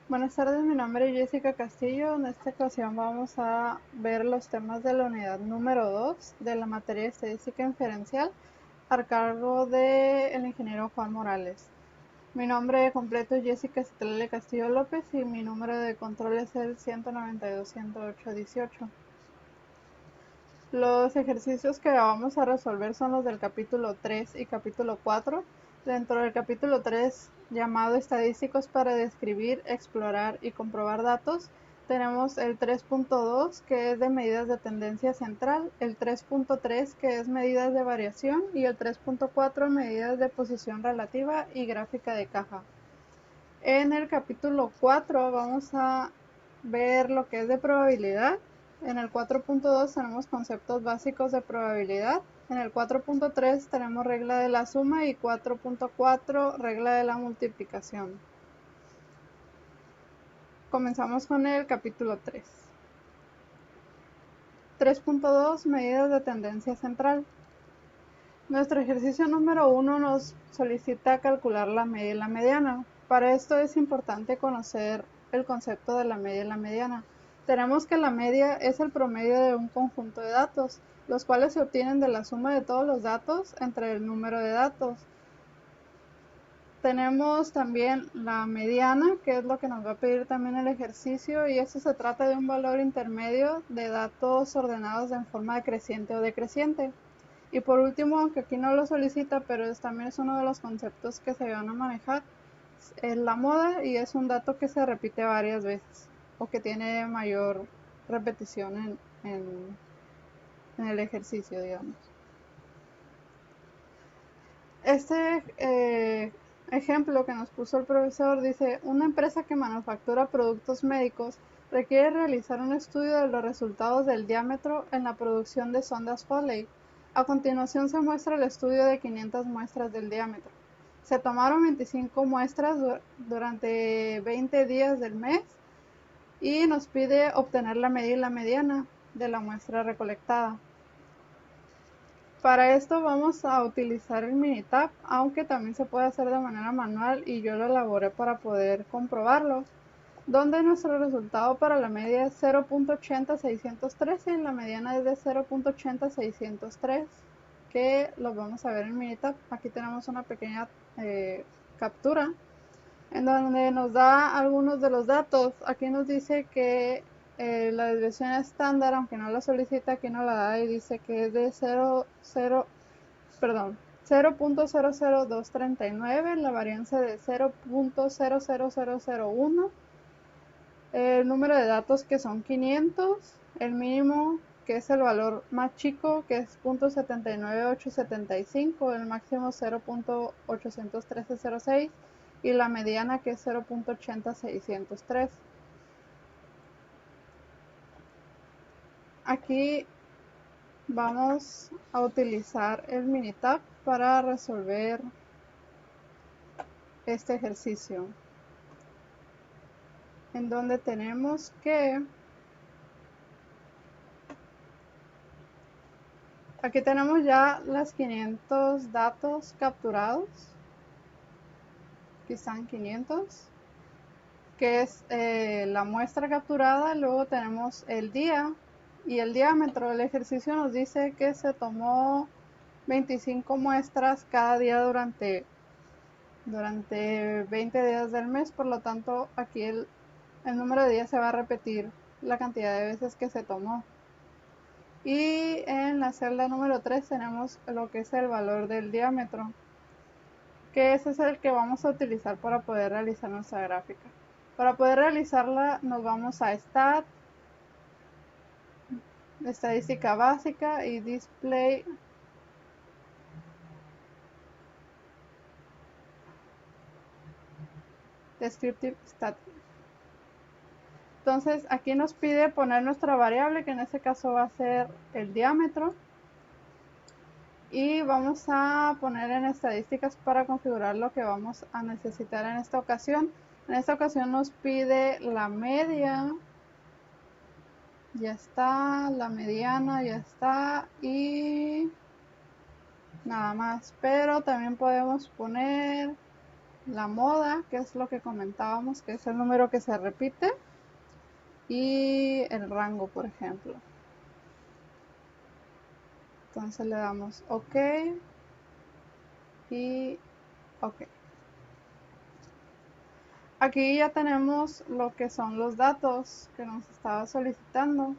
Buenas tardes, mi nombre es Jessica Castillo. En esta ocasión vamos a ver los temas de la unidad número 2 de la materia de estadística inferencial a cargo del ingeniero Juan Morales. Mi nombre completo es Jessica Citlali Castillo López y mi número de control es el 192-108-18. Los ejercicios que vamos a resolver son los del capítulo 3 y capítulo 4. Dentro del capítulo 3, llamado Estadísticos para describir, explorar y comprobar datos, tenemos el 3.2, que es de medidas de tendencia central, el 3.3, que es medidas de variación, y el 3.4, medidas de posición relativa y gráfica de caja. En el capítulo 4 vamos a ver lo que es de probabilidad. En el 4.2 tenemos conceptos básicos de probabilidad. En el 4.3 tenemos regla de la suma y 4.4 regla de la multiplicación. Comenzamos con el capítulo 3. 3.2 medidas de tendencia central. Nuestro ejercicio número 1 nos solicita calcular la media y la mediana. Para esto es importante conocer el concepto de la media y la mediana. Tenemos que la media es el promedio de un conjunto de datos, los cuales se obtienen de la suma de todos los datos entre el número de datos. Tenemos también la mediana, que es lo que nos va a pedir también el ejercicio, y esto se trata de un valor intermedio de datos ordenados en forma decreciente o decreciente. Y por último, aunque aquí no lo solicita, pero también es uno de los conceptos que se van a manejar, es la moda, y es un dato que se repite varias veces o que tiene mayor repetición en el ejercicio, digamos. Este ejemplo que nos puso el profesor dice: una empresa que manufactura productos médicos requiere realizar un estudio de los resultados del diámetro en la producción de sondas Foley. A continuación se muestra el estudio de 500 muestras del diámetro. Se tomaron 25 muestras durante 20 días del mes y nos pide obtener la media y la mediana de la muestra recolectada. Para esto vamos a utilizar el Minitab, aunque también se puede hacer de manera manual y yo lo elaboré para poder comprobarlo, donde nuestro resultado para la media es 0.80613 y la mediana es de 0.80603, que los vamos a ver en Minitab. Aquí tenemos una pequeña captura en donde nos da algunos de los datos. Aquí nos dice que la desviación estándar, aunque no la solicita, aquí no la da y dice que es de 0.00239, la varianza de 0.000001, el número de datos que son 500, el mínimo que es el valor más chico que es 0.79875, el máximo 0.81306 y la mediana que es 0.80603. Aquí vamos a utilizar el Minitab para resolver este ejercicio, en donde tenemos que aquí tenemos ya las 500 datos capturados. Aquí están 500, que es la muestra capturada. Luego tenemos el día y el diámetro. El ejercicio nos dice que se tomó 25 muestras cada día durante 20 días del mes. Por lo tanto, aquí el número de días se va a repetir la cantidad de veces que se tomó. Y en la celda número 3 tenemos lo que es el valor del diámetro, que ese es el que vamos a utilizar para poder realizar nuestra gráfica. Para poder realizarla nos vamos a Stat, Estadística Básica y Display. Descriptive Stat. Entonces aquí nos pide poner nuestra variable, que en este caso va a ser el diámetro. Y vamos a poner en estadísticas para configurar lo que vamos a necesitar en esta ocasión. En esta ocasión nos pide la media, ya está, la mediana ya está, y nada más. Pero también podemos poner la moda, que es lo que comentábamos, que es el número que se repite, y el rango, por ejemplo. Entonces le damos OK y OK. Aquí ya tenemos lo que son los datos que nos estaba solicitando,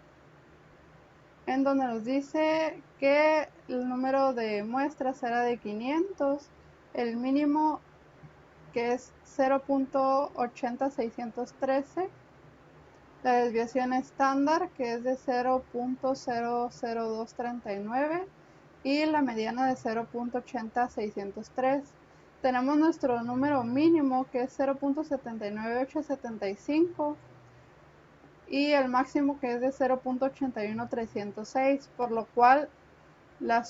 en donde nos dice que el número de muestras era de 500, el mínimo que es 0.80613, la desviación estándar que es de 0.00239 y la mediana de 0.80603. Tenemos nuestro número mínimo que es 0.79875 y el máximo que es de 0.81306, por lo cual la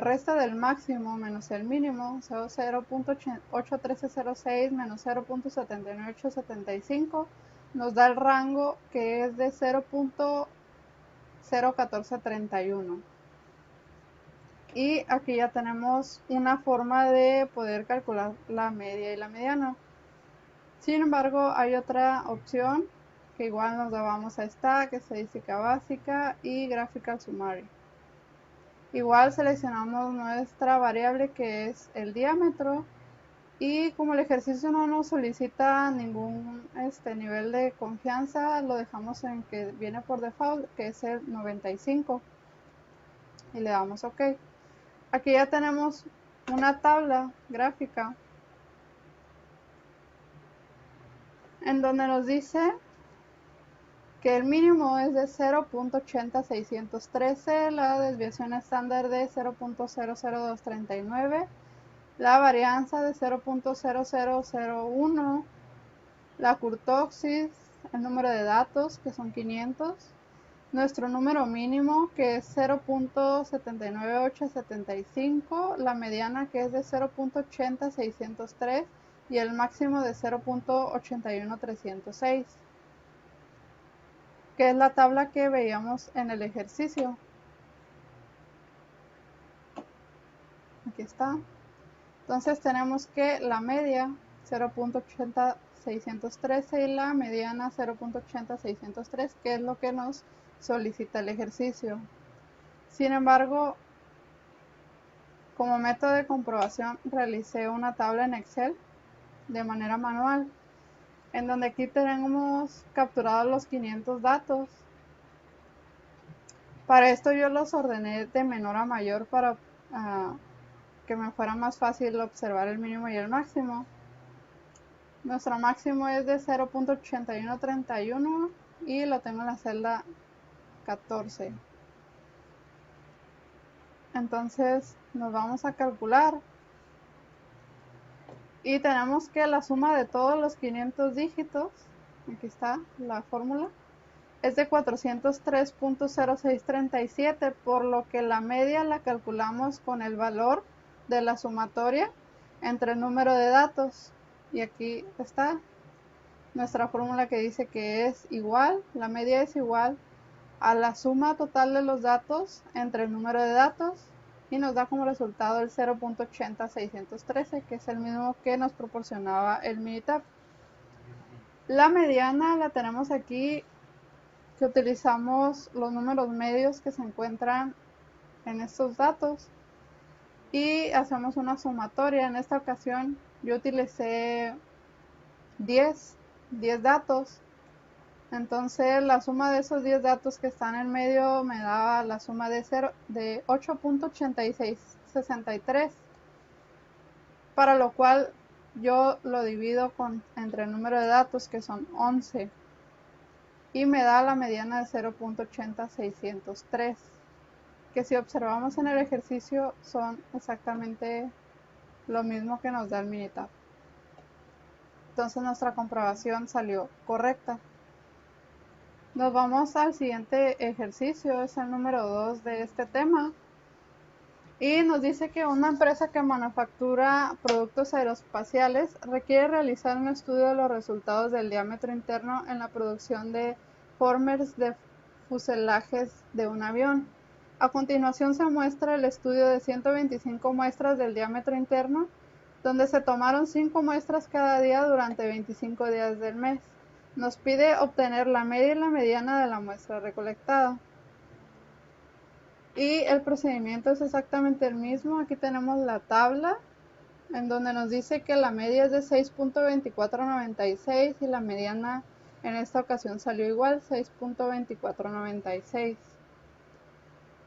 resta del máximo menos el mínimo, o sea, 0.81306 menos 0.79875, nos da el rango que es de 0.01431. Y aquí ya tenemos una forma de poder calcular la media y la mediana. Sin embargo, hay otra opción que igual nos la vamos a esta, que es estadística básica y graphical summary. Igual seleccionamos nuestra variable que es el diámetro, y como el ejercicio no nos solicita ningún nivel de confianza, lo dejamos en que viene por default, que es el 95, y le damos OK. Aquí ya tenemos una tabla gráfica en donde nos dice que el mínimo es de 0.80613, la desviación estándar de 0.00239, la varianza de 0.0001, la curtosis, el número de datos que son 500, nuestro número mínimo que es 0.79875, la mediana que es de 0.80603 y el máximo de 0.81306, que es la tabla que veíamos en el ejercicio. Aquí está. Entonces tenemos que la media 0.80613 y la mediana 0.80603, que es lo que nos solicita el ejercicio. Sin embargo, como método de comprobación realicé una tabla en Excel de manera manual, en donde aquí tenemos capturados los 500 datos. Para esto yo los ordené de menor a mayor para que me fuera más fácil observar el mínimo y el máximo. Nuestro máximo es de 0.8131 y lo tengo en la celda 14. Entonces nos vamos a calcular y tenemos que la suma de todos los 500 dígitos, aquí está la fórmula, es de 403.0637, por lo que la media la calculamos con el valor de la sumatoria entre el número de datos. Y aquí está nuestra fórmula que dice que es igual, la media es igual a la suma total de los datos entre el número de datos, y nos da como resultado el 0.80613, que es el mismo que nos proporcionaba el Minitab. La mediana la tenemos aquí, que utilizamos los números medios que se encuentran en estos datos y hacemos una sumatoria. En esta ocasión yo utilicé 10 datos, entonces la suma de esos 10 datos que están en medio me daba la suma de 8.8663, para lo cual yo lo divido entre el número de datos, que son 11, y me da la mediana de 0.80603, que si observamos en el ejercicio son exactamente lo mismo que nos da el Minitab. Entonces nuestra comprobación salió correcta. Nos vamos al siguiente ejercicio, es el número 2 de este tema. Y nos dice que una empresa que manufactura productos aeroespaciales requiere realizar un estudio de los resultados del diámetro interno en la producción de formers de fuselajes de un avión. A continuación se muestra el estudio de 125 muestras del diámetro interno, donde se tomaron 5 muestras cada día durante 25 días del mes. Nos pide obtener la media y la mediana de la muestra recolectada. Y el procedimiento es exactamente el mismo. Aquí tenemos la tabla en donde nos dice que la media es de 6.2496 y la mediana en esta ocasión salió igual, 6.2496.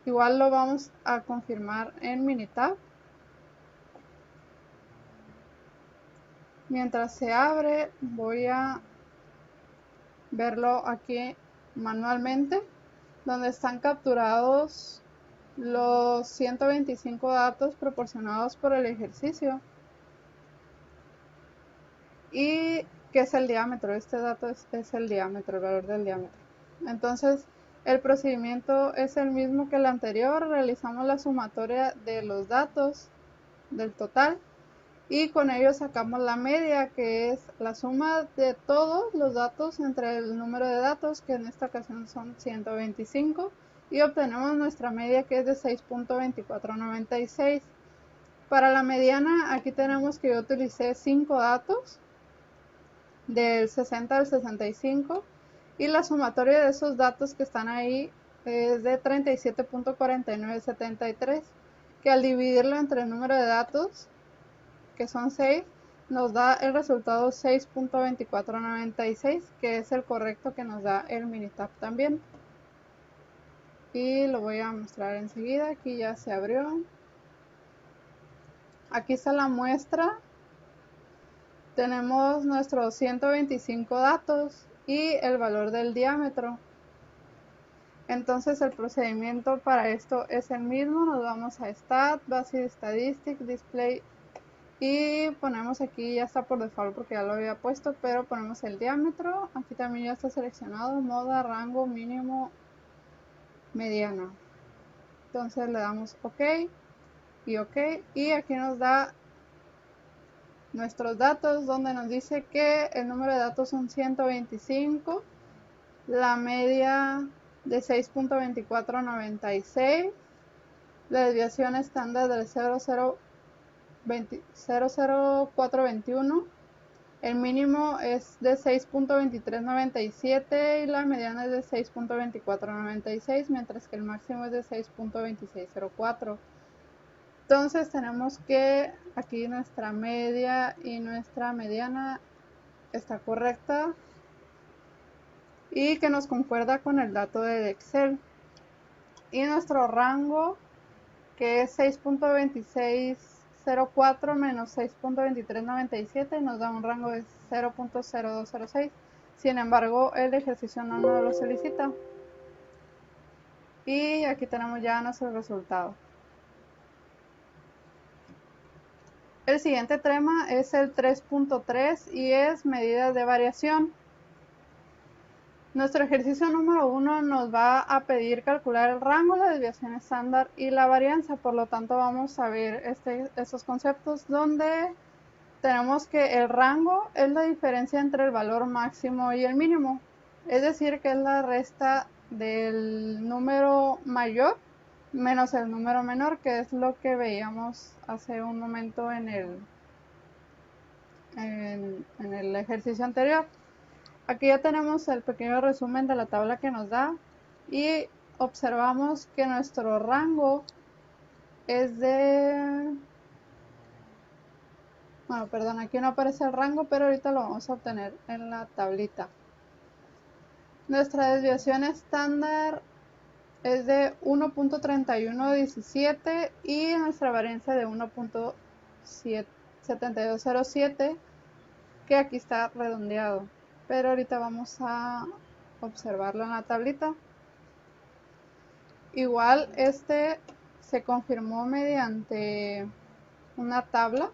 Igual lo vamos a confirmar en Minitab. Mientras se abre, voy a verlo aquí manualmente, donde están capturados los 125 datos proporcionados por el ejercicio. Y que es el diámetro, este dato es el diámetro, el valor del diámetro. Entonces, el procedimiento es el mismo que el anterior, realizamos la sumatoria de los datos del total y con ello sacamos la media, que es la suma de todos los datos entre el número de datos, que en esta ocasión son 125, y obtenemos nuestra media, que es de 6.2496. Para la mediana, aquí tenemos que yo utilicé 5 datos, del 60 al 65, y la sumatoria de esos datos que están ahí es de 37.4973, que al dividirlo entre el número de datos, que son 6, nos da el resultado 6.2496, que es el correcto que nos da el Minitab también. Y lo voy a mostrar enseguida. Aquí ya se abrió. Aquí está la muestra. Tenemos nuestros 125 datos y el valor del diámetro. Entonces el procedimiento para esto es el mismo. Nos vamos a Stat, Basic Statistics, Display, y ponemos aquí, ya está por default porque ya lo había puesto, pero ponemos el diámetro. Aquí también ya está seleccionado, moda, rango, mínimo, mediana. Entonces le damos OK y OK, y aquí nos da nuestros datos, donde nos dice que el número de datos son 125, la media de 6.2496, la desviación estándar del 00421, el mínimo es de 6.2397 y la mediana es de 6.2496, mientras que el máximo es de 6.2604. Entonces tenemos que aquí nuestra media y nuestra mediana está correcta y que nos concuerda con el dato de Excel. Y nuestro rango, que es 6.2604 menos 6.2397, nos da un rango de 0.0206. Sin embargo, el ejercicio no nos lo solicita. Y aquí tenemos ya nuestro resultado. El siguiente tema es el 3.3 y es medidas de variación. Nuestro ejercicio número 1 nos va a pedir calcular el rango, la desviación estándar y la varianza. Por lo tanto, vamos a ver estos conceptos, donde tenemos que el rango es la diferencia entre el valor máximo y el mínimo. Es decir, que es la resta del número mayor menos el número menor, que es lo que veíamos hace un momento en el ejercicio anterior. Aquí ya tenemos el pequeño resumen de la tabla que nos da y observamos que nuestro rango es de... Bueno, perdón, aquí no aparece el rango, pero ahorita lo vamos a obtener en la tablita. Nuestra desviación estándar es de 1.3117 y nuestra varianza de 1.7207, que aquí está redondeado, pero ahorita vamos a observarlo en la tablita. Igual se confirmó mediante una tabla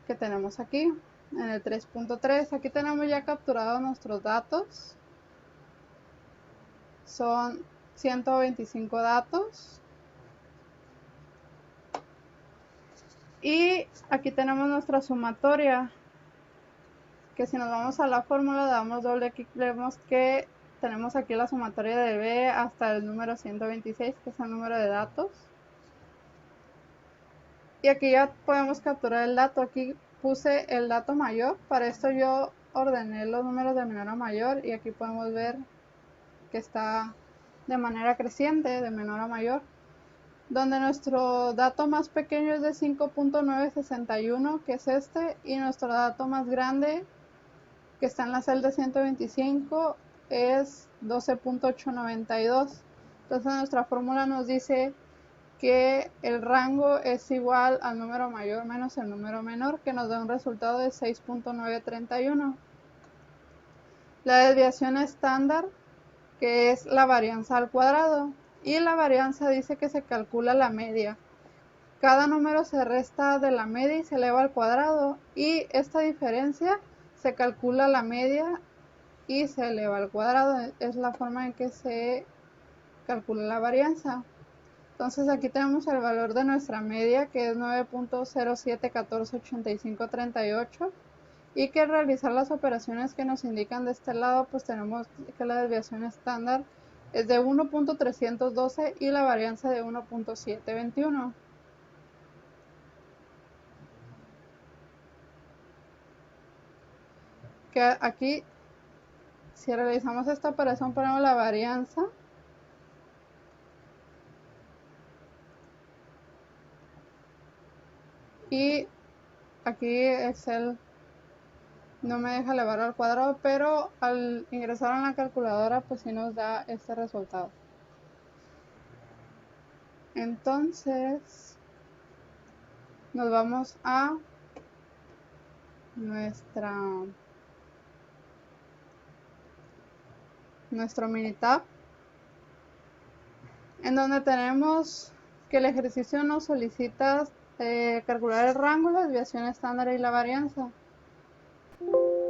que tenemos aquí en el 3.3. Aquí tenemos ya capturados nuestros datos. Son 125 datos. Y aquí tenemos nuestra sumatoria, que si nos vamos a la fórmula, damos doble clic, vemos que tenemos aquí la sumatoria de B hasta el número 126, que es el número de datos. Y aquí ya podemos capturar el dato. Aquí puse el dato mayor. Para esto yo ordené los números de menor a mayor y aquí podemos ver que está de manera creciente, de menor a mayor, donde nuestro dato más pequeño es de 5.961, que es este, y nuestro dato más grande, que está en la celda 125, es 12.892. Entonces nuestra fórmula nos dice que el rango es igual al número mayor menos el número menor, que nos da un resultado de 6.931. La desviación estándar, que es la varianza al cuadrado, y la varianza dice que se calcula la media. Cada número se resta de la media y se eleva al cuadrado, y esta diferencia se calcula la media y se eleva al cuadrado. Es la forma en que se calcula la varianza. Entonces aquí tenemos el valor de nuestra media, que es 9.07148538, y que al realizar las operaciones que nos indican de este lado, pues tenemos que la desviación estándar es de 1.312 y la varianza de 1.721. Que aquí, si realizamos esta operación, ponemos la varianza y aquí Excel no me deja elevar al cuadrado, pero al ingresar en la calculadora pues sí nos da este resultado. Entonces nos vamos a nuestro Minitab, en donde tenemos que el ejercicio nos solicita calcular el rango, la desviación estándar y la varianza.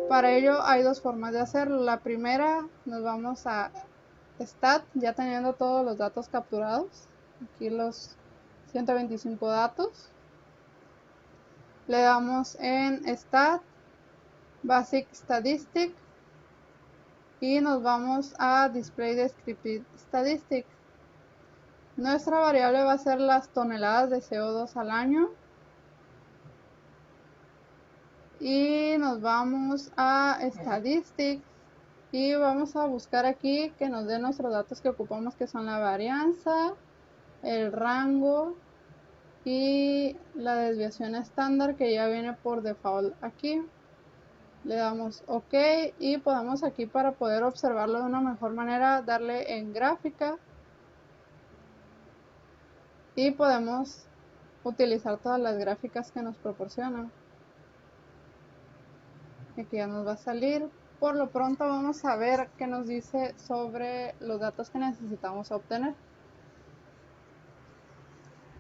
Para ello hay dos formas de hacerlo. La primera, nos vamos a Stat, ya teniendo todos los datos capturados, aquí los 125 datos. Le damos en Stat, Basic Statistic, y nos vamos a Display Descriptive Statistics. Nuestra variable va a ser las toneladas de CO2 al año. Y nos vamos a Statistics y vamos a buscar aquí que nos dé nuestros datos que ocupamos, que son la varianza, el rango y la desviación estándar, que ya viene por default aquí. Le damos OK y podemos aquí, para poder observarlo de una mejor manera, darle en gráfica y podemos utilizar todas las gráficas que nos proporcionan. Aquí ya nos va a salir. Por lo pronto vamos a ver qué nos dice sobre los datos que necesitamos obtener.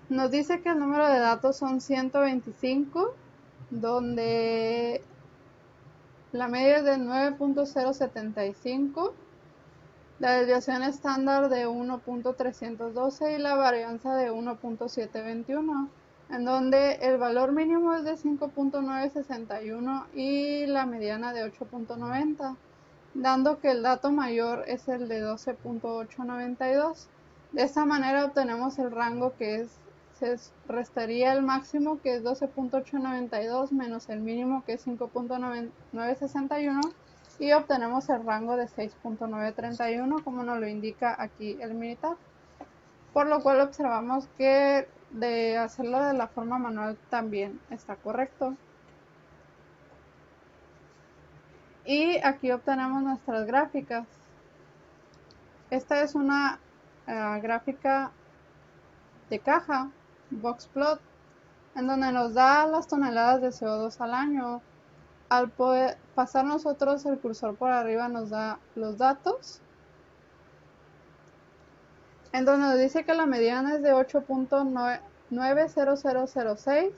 Nos dice que el número de datos son 125, donde la media es de 9.075, la desviación estándar de 1.312 y la varianza de 1.721, en donde el valor mínimo es de 5.961 y la mediana de 8.90, dando que el dato mayor es el de 12.892. De esta manera obtenemos el rango, que se restaría el máximo, que es 12.892, menos el mínimo, que es 5.961, y obtenemos el rango de 6.931, como nos lo indica aquí el Minitab. Por lo cual observamos que de hacerlo de la forma manual también está correcto. Y aquí obtenemos nuestras gráficas. Esta es una gráfica de caja, box plot, en donde nos da las toneladas de CO2 al año. Al poder pasar nosotros el cursor por arriba, nos da los datos, en donde nos dice que la mediana es de 8.90006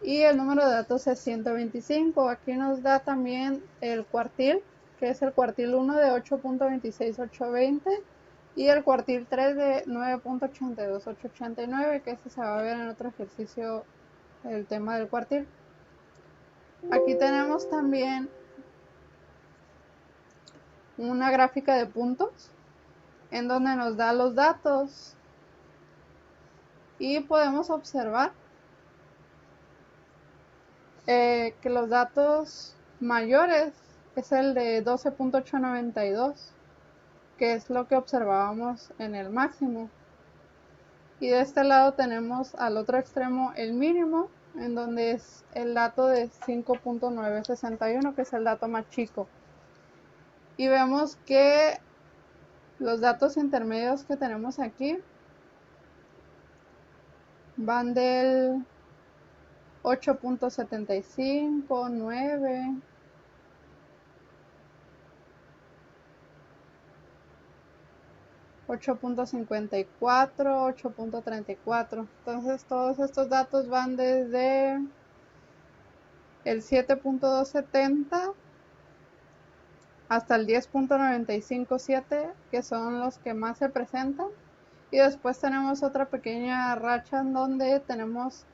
y el número de datos es 125. Aquí nos da también el cuartil, que es el cuartil 1 de 8.26820 y el cuartil 3 de 9.82889, que ese se va a ver en otro ejercicio, el tema del cuartil. Aquí tenemos también una gráfica de puntos en donde nos da los datos y podemos observar que los datos mayores es el de 12.892, que es lo que observábamos en el máximo. Y de este lado tenemos al otro extremo el mínimo, en donde es el dato de 5.961, que es el dato más chico. Y vemos que los datos intermedios que tenemos aquí van del 8.75, 9, 8.54, 8.34. Entonces todos estos datos van desde el 7.270 hasta el 10.957, que son los que más se presentan. Y después tenemos otra pequeña racha en donde tenemos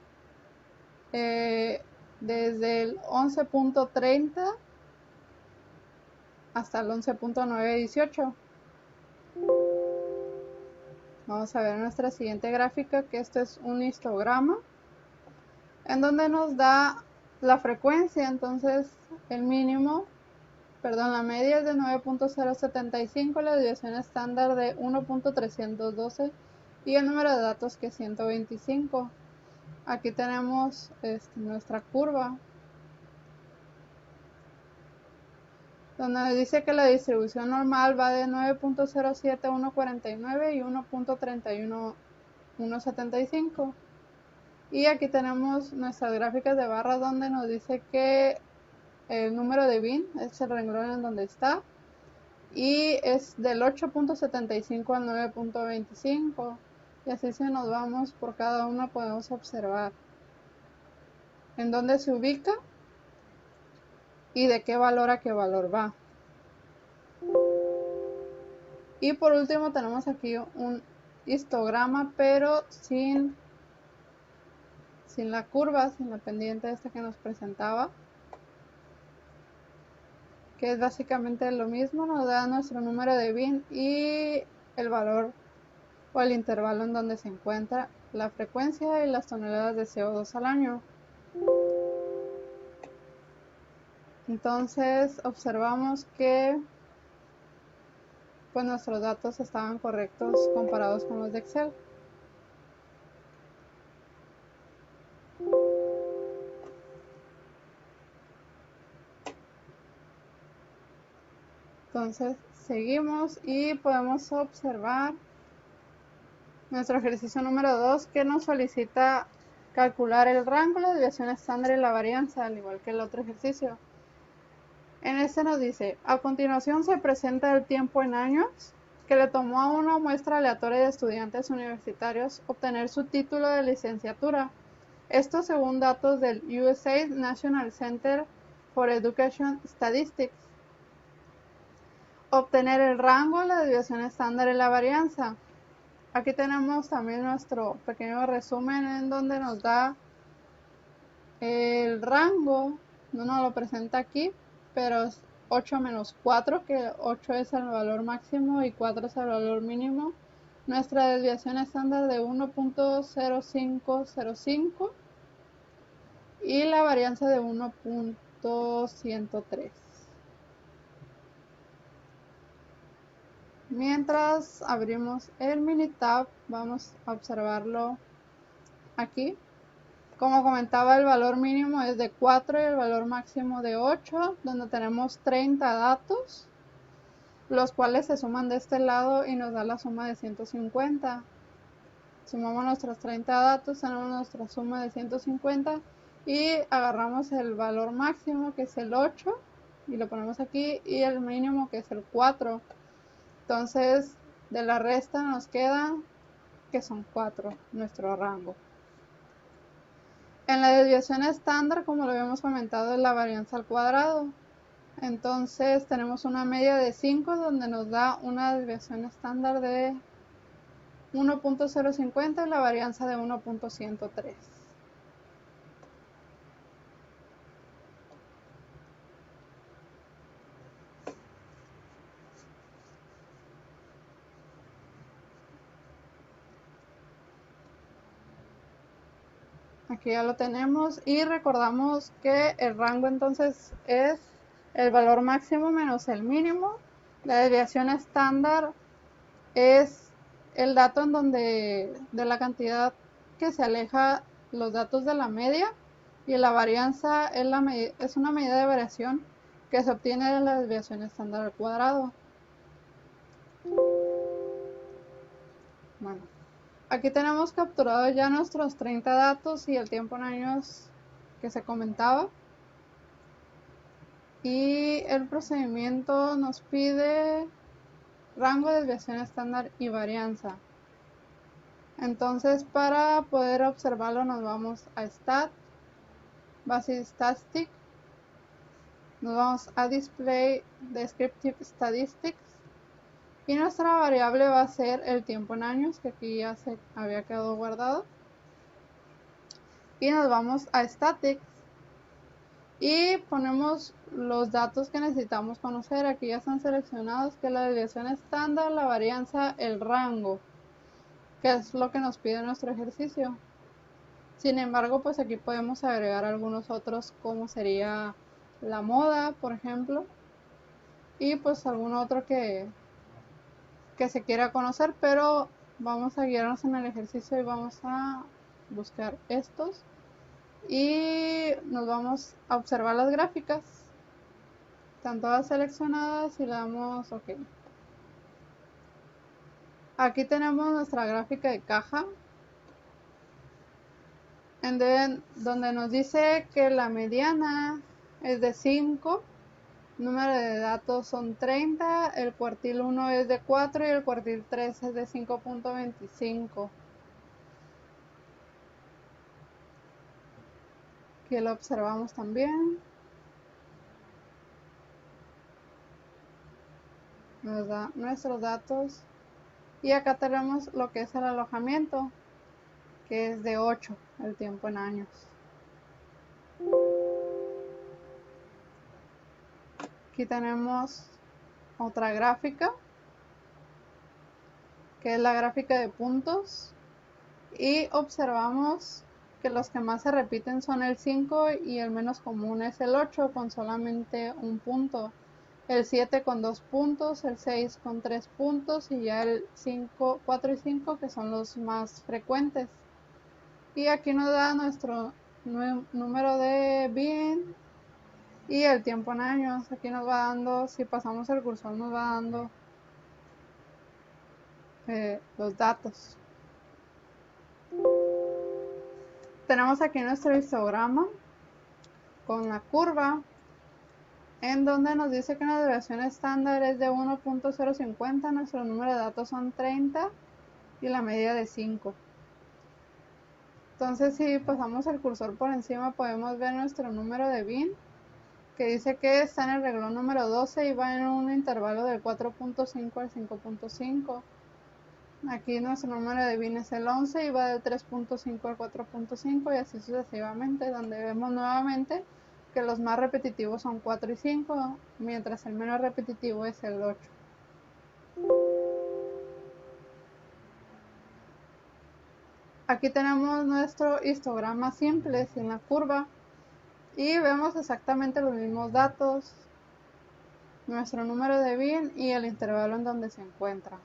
desde el 11.30 hasta el 11.918. Vamos a ver nuestra siguiente gráfica, que esto es un histograma en donde nos da la frecuencia. Entonces el mínimo, perdón, la media es de 9.075, la desviación estándar de 1.312 y el número de datos que es 125. Aquí tenemos nuestra curva, donde dice que la distribución normal va de 9.07149 y 1.31175. Y aquí tenemos nuestras gráficas de barras donde nos dice que el número de bin es el renglón en donde está y es del 8.75 al 9.25, y así si nos vamos por cada uno podemos observar en dónde se ubica y de qué valor a qué valor va. Y por último tenemos aquí un histograma, pero sin la curva, sin la pendiente esta que nos presentaba, que es básicamente lo mismo. Nos da nuestro número de bin y el valor o el intervalo en donde se encuentra la frecuencia y las toneladas de CO2 al año. Entonces observamos que pues nuestros datos estaban correctos comparados con los de Excel. Entonces seguimos y podemos observar nuestro ejercicio número 2, que nos solicita calcular el rango, la desviación estándar y la varianza, al igual que el otro ejercicio. En este nos dice: a continuación se presenta el tiempo en años que le tomó a una muestra aleatoria de estudiantes universitarios obtener su título de licenciatura. Esto según datos del USA National Center for Education Statistics. Obtener el rango, la desviación estándar y la varianza. Aquí tenemos también nuestro pequeño resumen en donde nos da el rango. No nos lo presenta aquí, pero es 8 menos 4, que 8 es el valor máximo y 4 es el valor mínimo. Nuestra desviación estándar de 1.0505 y la varianza de 1.103. Mientras abrimos el Minitab, vamos a observarlo aquí. Como comentaba, el valor mínimo es de 4 y el valor máximo de 8, donde tenemos 30 datos, los cuales se suman de este lado y nos da la suma de 150. Sumamos nuestros 30 datos, tenemos nuestra suma de 150 y agarramos el valor máximo, que es el 8, y lo ponemos aquí, y el mínimo, que es el 4. Entonces de la resta nos queda que son 4 nuestro rango. En la desviación estándar, como lo habíamos comentado, es la varianza al cuadrado. Entonces tenemos una media de 5, donde nos da una desviación estándar de 1.050 y la varianza de 1.103. Aquí ya lo tenemos y recordamos que el rango entonces es el valor máximo menos el mínimo. La desviación estándar es el dato en donde de la cantidad que se aleja los datos de la media, y la varianza es una medida de variación que se obtiene de la desviación estándar al cuadrado. Bueno, aquí tenemos capturados ya nuestros 30 datos y el tiempo en años que se comentaba. Y el procedimiento nos pide rango de desviación estándar y varianza. Entonces, para poder observarlo nos vamos a Stat, Basic Statistic, nos vamos a Display Descriptive Statistics y nuestra variable va a ser el tiempo en años, que aquí ya se había quedado guardado. Y nos vamos a Statics y ponemos los datos que necesitamos conocer. Aquí ya están seleccionados, que es la desviación estándar, la varianza, el rango, que es lo que nos pide nuestro ejercicio. Sin embargo, pues aquí podemos agregar algunos otros, como sería la moda, por ejemplo, y pues algún otro que se quiera conocer, pero vamos a guiarnos en el ejercicio y vamos a buscar estos y nos vamos a observar las gráficas. Están todas seleccionadas y le damos OK. Aquí tenemos nuestra gráfica de caja, donde nos dice que la mediana es de 5, número de datos son 30, el cuartil 1 es de 4 y el cuartil 3 es de 5.25. Aquí lo observamos también. Nos da nuestros datos. Y acá tenemos lo que es el alojamiento, que es de 8, el tiempo en años. Aquí tenemos otra gráfica, que es la gráfica de puntos. Y observamos que los que más se repiten son el 5 y el menos común es el 8 con solamente un punto. El 7 con 2 puntos, el 6 con 3 puntos y ya el 5, 4 y 5 que son los más frecuentes. Y aquí nos da nuestro número de bin y el tiempo en años. Aquí nos va dando, si pasamos el cursor, nos va dando los datos. Tenemos aquí nuestro histograma con la curva, en donde nos dice que la desviación estándar es de 1.050, nuestro número de datos son 30 y la media de 5. Entonces, si pasamos el cursor por encima, podemos ver nuestro número de bin, que dice que está en el renglón número 12 y va en un intervalo del 4.5 al 5.5. Aquí nuestro número de bin es el 11 y va del 3.5 al 4.5 y así sucesivamente, donde vemos nuevamente que los más repetitivos son 4 y 5, mientras el menos repetitivo es el 8. Aquí tenemos nuestro histograma simple sin la curva y vemos exactamente los mismos datos, nuestro número de bin y el intervalo en donde se encuentra.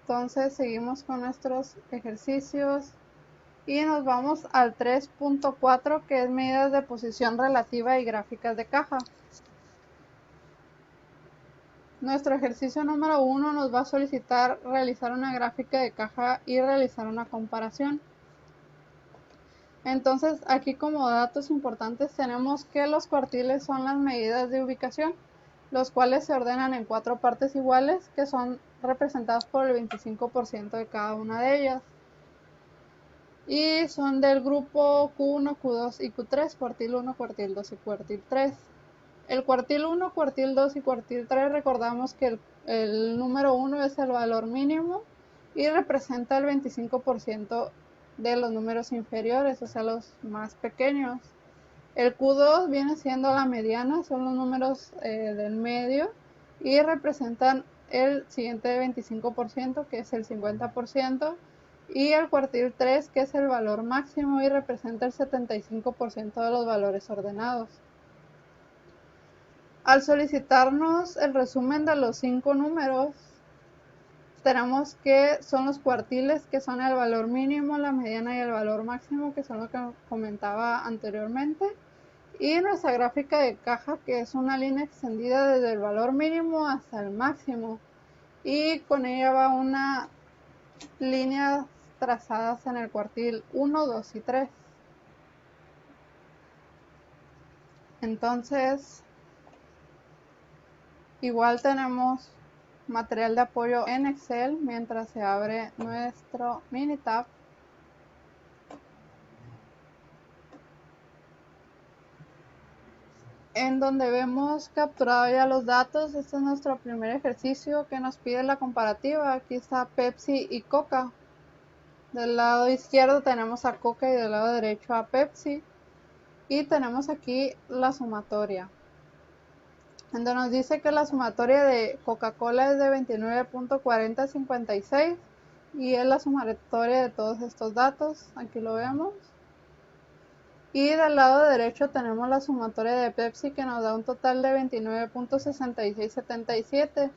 Entonces seguimos con nuestros ejercicios y nos vamos al 3.4, que es medidas de posición relativa y gráficas de caja. Nuestro ejercicio número 1 nos va a solicitar realizar una gráfica de caja y realizar una comparación. Entonces aquí como datos importantes tenemos que los cuartiles son las medidas de ubicación, los cuales se ordenan en 4 partes iguales que son representadas por el 25% de cada una de ellas. Y son del grupo Q1, Q2 y Q3, cuartil 1, cuartil 2 y cuartil 3. El cuartil 1, cuartil 2 y cuartil 3 recordamos que el número 1 es el valor mínimo y representa el 25% de los números inferiores, o sea, los más pequeños. El Q2 viene siendo la mediana, son los números del medio y representan el siguiente 25%, que es el 50%, y el cuartil 3, que es el valor máximo y representa el 75% de los valores ordenados. Al solicitarnos el resumen de los 5 números, tenemos que son los cuartiles, que son el valor mínimo, la mediana y el valor máximo, que son lo que comentaba anteriormente. Y nuestra gráfica de caja, que es una línea extendida desde el valor mínimo hasta el máximo. Y con ella va una línea trazadas en el cuartil 1, 2 y 3. Entonces, igual tenemos material de apoyo en Excel mientras se abre nuestro Minitab. En donde vemos capturado ya los datos. Este es nuestro primer ejercicio que nos pide la comparativa. Aquí está Pepsi y Coca. Del lado izquierdo tenemos a Coca y del lado derecho a Pepsi. Y tenemos aquí la sumatoria, donde nos dice que la sumatoria de Coca-Cola es de 29.4056 y es la sumatoria de todos estos datos. Aquí lo vemos. Y del lado derecho tenemos la sumatoria de Pepsi, que nos da un total de 29.6677.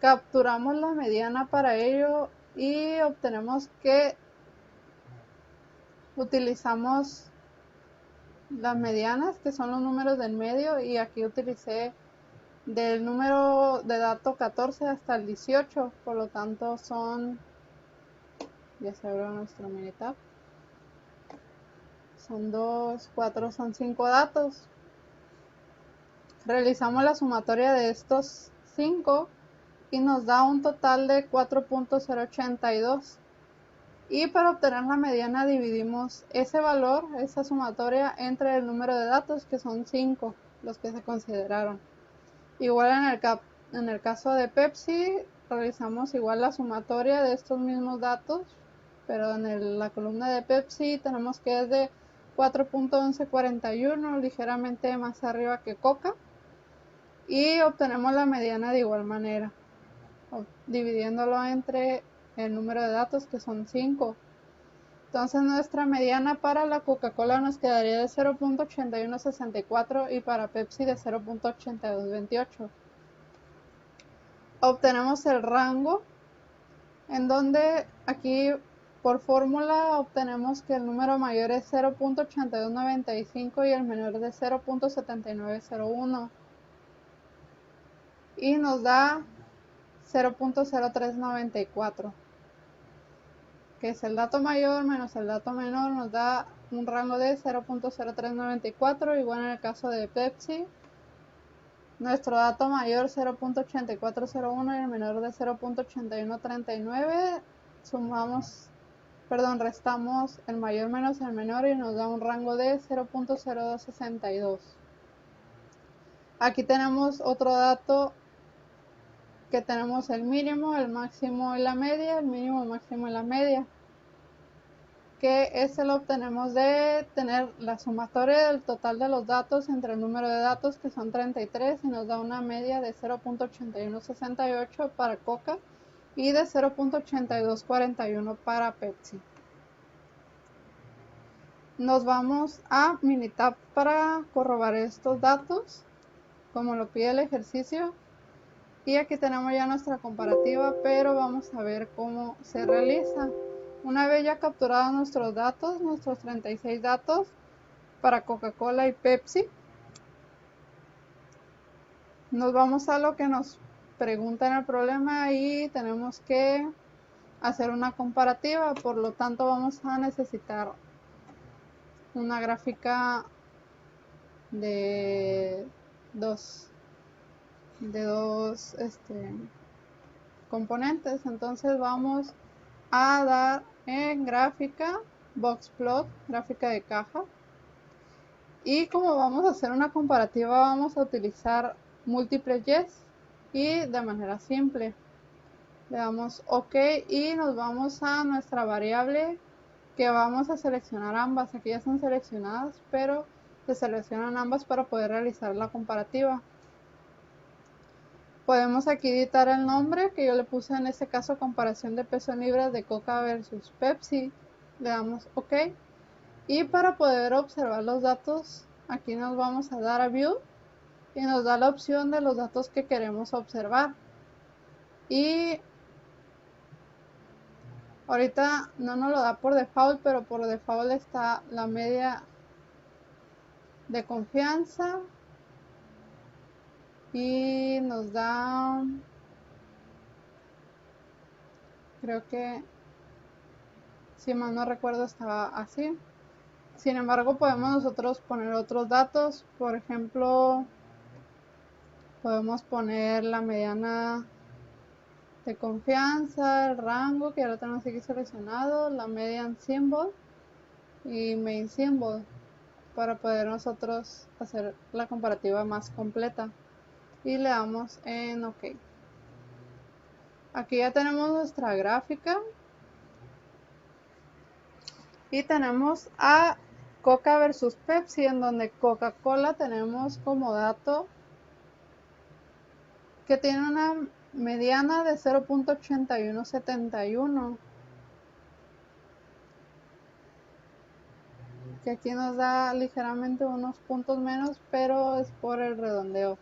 Capturamos la mediana para ello y obtenemos que utilizamos las medianas, que son los números del medio, y aquí utilicé del número de dato 14 hasta el 18, por lo tanto son, ya se abrió nuestro Minitab, son 2, 4, son 5 datos. Realizamos la sumatoria de estos 5 y nos da un total de 4.082. Y para obtener la mediana dividimos ese valor, esa sumatoria, entre el número de datos, que son 5 los que se consideraron. Igual en el caso de Pepsi, realizamos igual la sumatoria de estos mismos datos, pero en la columna de Pepsi tenemos que es de 4.1141, ligeramente más arriba que Coca, y obtenemos la mediana de igual manera, dividiéndolo entre el número de datos, que son 5. Entonces nuestra mediana para la Coca-Cola nos quedaría de 0.8164 y para Pepsi de 0.8228. Obtenemos el rango, en donde aquí por fórmula obtenemos que el número mayor es 0.8295 y el menor de 0.7901, y nos da 0.0394, que es el dato mayor menos el dato menor, nos da un rango de 0.0394. igual en el caso de Pepsi, nuestro dato mayor 0.8401 y el menor de 0.8139, restamos el mayor menos el menor y nos da un rango de 0.0262. Aquí tenemos otro dato, que tenemos el mínimo, el máximo y la media, el mínimo, máximo y la media, que ese lo obtenemos de tener la sumatoria del total de los datos entre el número de datos, que son 33, y nos da una media de 0.8168 para Coca y de 0.8241 para Pepsi. Nos vamos a Minitab para corroborar estos datos, como lo pide el ejercicio. Y aquí tenemos ya nuestra comparativa, pero vamos a ver cómo se realiza. Una vez ya capturados nuestros datos, nuestros 36 datos para Coca-Cola y Pepsi, nos vamos a lo que nos pregunta en el problema y tenemos que hacer una comparativa. Por lo tanto, vamos a necesitar una gráfica de dos componentes. Entonces vamos a dar en gráfica, boxplot, gráfica de caja, y como vamos a hacer una comparativa vamos a utilizar múltiples yes y de manera simple. Le damos OK y nos vamos a nuestra variable, que vamos a seleccionar ambas. Aquí ya están seleccionadas, pero se seleccionan ambas para poder realizar la comparativa. Podemos aquí editar el nombre que yo le puse, en este caso comparación de peso en libras de Coca versus Pepsi. Le damos OK. Y para poder observar los datos, aquí nos vamos a dar a View y nos da la opción de los datos que queremos observar. Y ahorita no nos lo da por default, pero por default está la media de confianza y nos da, creo que si mal no recuerdo estaba así. Sin embargo, podemos nosotros poner otros datos. Por ejemplo, podemos poner la mediana de confianza, el rango, que ya lo tenemos aquí seleccionado, la median symbol y main symbol, para poder nosotros hacer la comparativa más completa. Y le damos en OK. Aquí ya tenemos nuestra gráfica. Y tenemos a Coca versus Pepsi, en donde Coca-Cola tenemos como dato que tiene una mediana de 0.8171, que aquí nos da ligeramente unos puntos menos, pero es por el redondeo.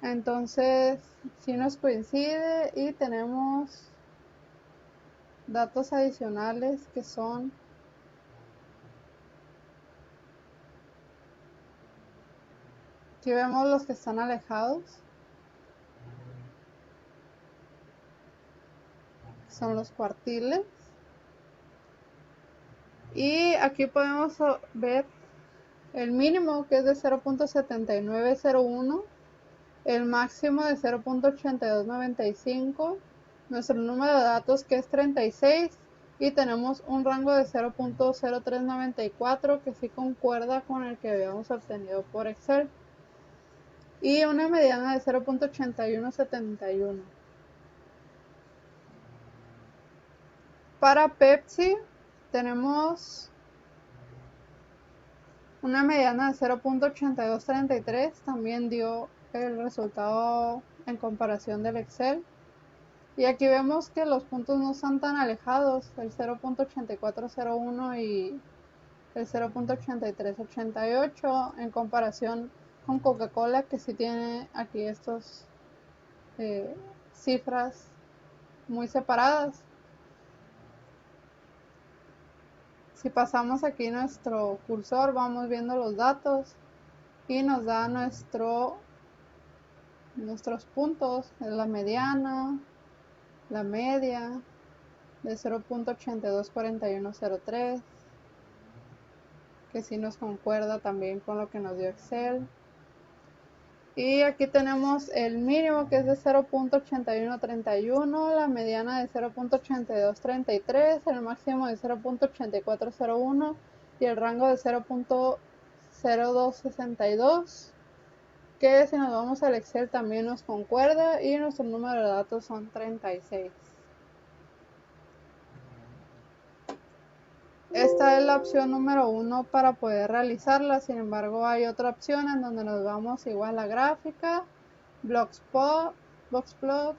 Entonces, si nos coincide, y tenemos datos adicionales que son aquí vemos los que están alejados, son los cuartiles. Y aquí podemos ver el mínimo, que es de 0.7901, el máximo de 0.8295, nuestro número de datos, que es 36, y tenemos un rango de 0.0394 que sí concuerda con el que habíamos obtenido por Excel, y una mediana de 0.8171. Para Pepsi tenemos una mediana de 0.8233, también dio el resultado en comparación del Excel. Y aquí vemos que los puntos no están tan alejados, el 0.8401 y el 0.8388, en comparación con Coca-Cola, que sí tiene aquí estas cifras muy separadas. Si pasamos aquí nuestro cursor, vamos viendo los datos y nos da nuestros puntos, la mediana, la media de 0.824103, que sí nos concuerda también con lo que nos dio Excel. Y aquí tenemos el mínimo, que es de 0.8131, la mediana de 0.8233, el máximo de 0.8401 y el rango de 0.0262, que si nos vamos al Excel también nos concuerda, y nuestro número de datos son 36. Esta es la opción número 1 para poder realizarla. Sin embargo, hay otra opción en donde nos vamos igual a gráfica, boxplot,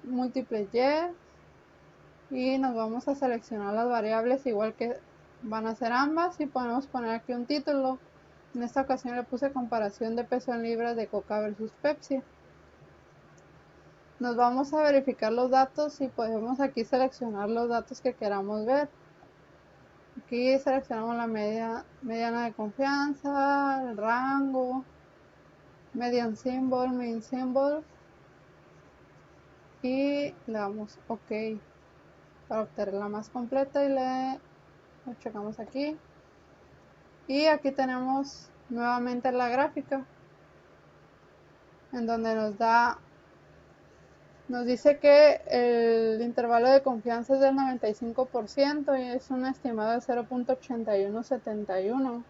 múltiples y nos vamos a seleccionar las variables igual que van a ser ambas, y podemos poner aquí un título. En esta ocasión le puse comparación de peso en libras de Coca versus Pepsi. Nos vamos a verificar los datos y podemos aquí seleccionar los datos que queramos ver. Aquí seleccionamos la mediana de confianza, el rango, median symbol, main symbol, y le damos OK para obtenerla más completa, y lo checamos aquí. Y aquí tenemos nuevamente la gráfica, en donde nos dice que el intervalo de confianza es del 95% y es un estimado de 0.8171,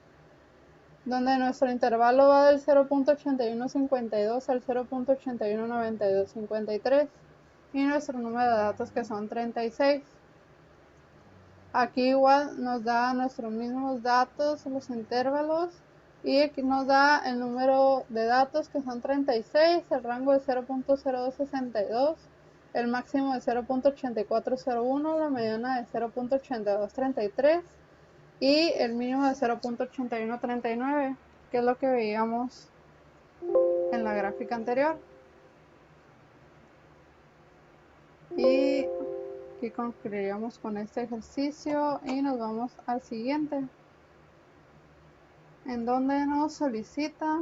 donde nuestro intervalo va del 0.8152 al 0.819253, y nuestro número de datos, que son 36. Aquí igual nos da nuestros mismos datos, los intervalos, Y aquí nos da el número de datos, que son 36, el rango de 0.0262, el máximo de 0.8401, la mediana de 0.8233 y el mínimo de 0.8139, que es lo que veíamos en la gráfica anterior. Y aquí concluiríamos con este ejercicio y nos vamos al siguiente, en donde nos solicita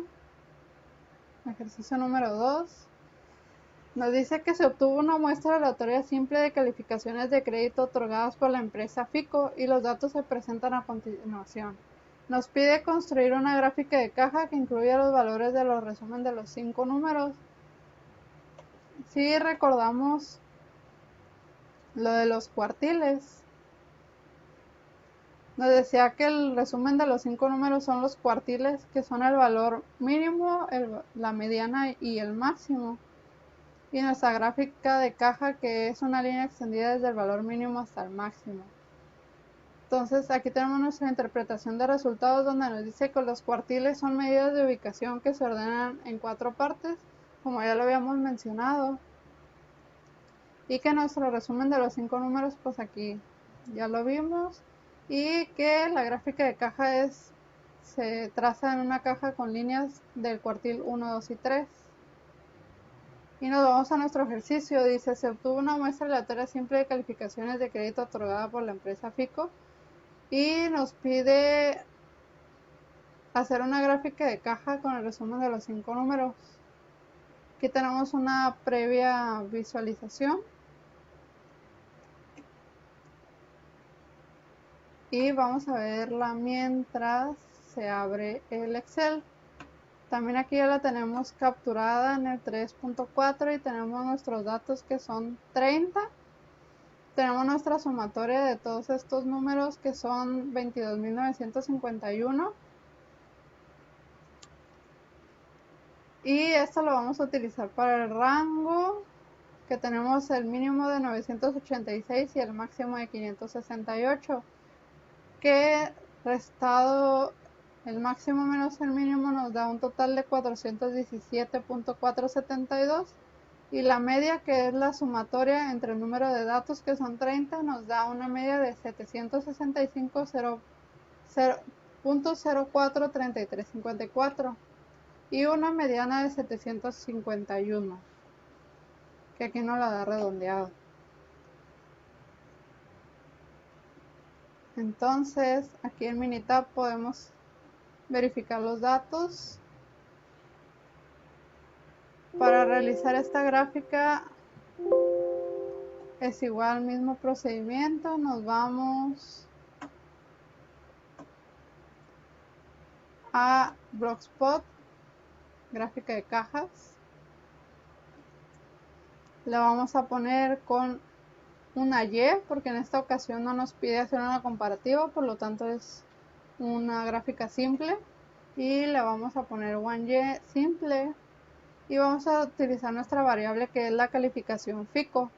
ejercicio número 2. Nos dice que se obtuvo una muestra aleatoria simple de calificaciones de crédito otorgadas por la empresa FICO y los datos se presentan a continuación. Nos pide construir una gráfica de caja que incluya los valores de los resumen de los 5 números. Si recordamos lo de los cuartiles, nos decía que el resumen de los 5 números son los cuartiles, que son el valor mínimo, la mediana y el máximo. Y nuestra gráfica de caja, que es una línea extendida desde el valor mínimo hasta el máximo. Entonces aquí tenemos nuestra interpretación de resultados, donde nos dice que los cuartiles son medidas de ubicación que se ordenan en 4 partes, como ya lo habíamos mencionado, y que nuestro resumen de los 5 números, pues aquí ya lo vimos, y que la gráfica de caja se traza en una caja con líneas del cuartil 1, 2 y 3. Y nos vamos a nuestro ejercicio. Dice, se obtuvo una muestra aleatoria simple de calificaciones de crédito otorgada por la empresa FICO y nos pide hacer una gráfica de caja con el resumen de los 5 números. Aquí tenemos una previa visualización y vamos a verla mientras se abre el Excel. También aquí ya la tenemos capturada en el 3.4 y tenemos nuestros datos, que son 30. Tenemos nuestra sumatoria de todos estos números, que son 22.951. Y esto lo vamos a utilizar para el rango, que tenemos el mínimo de 986 y el máximo de 568, que restado el máximo menos el mínimo nos da un total de 417.472, y la media, que es la sumatoria entre el número de datos, que son 30, nos da una media de 765.043354 y una mediana de 751, que aquí nos la da redondeado. Entonces aquí en Minitab podemos verificar los datos. Para realizar esta gráfica es igual al mismo procedimiento. Nos vamos a Blogspot, gráfica de cajas. Le vamos a poner con una Y, porque en esta ocasión no nos pide hacer una comparativa, por lo tanto es una gráfica simple. Y le vamos a poner one Y simple. Y vamos a utilizar nuestra variable, que es la calificación FICO.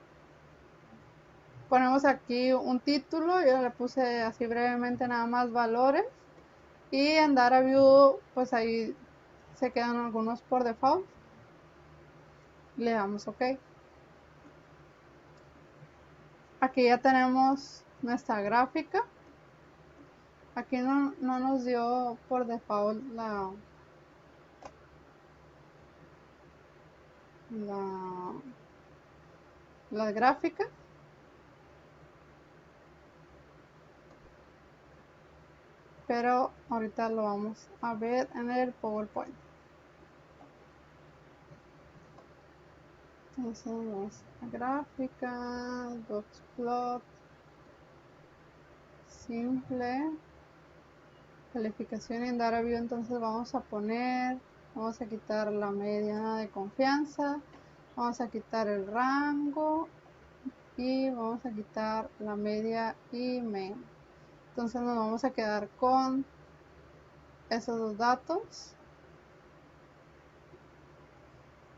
Ponemos aquí un título, yo le puse así brevemente nada más valores. Y en Data View, pues ahí se quedan algunos por default. Le damos OK. Aquí ya tenemos nuestra gráfica. Aquí no nos dio por default la gráfica. Pero ahorita lo vamos a ver en el PowerPoint. Entonces, gráfica, boxplot, simple, calificación en Data View. Entonces vamos a quitar la mediana de confianza, vamos a quitar el rango y vamos a quitar la media y mean. Entonces nos vamos a quedar con esos dos datos.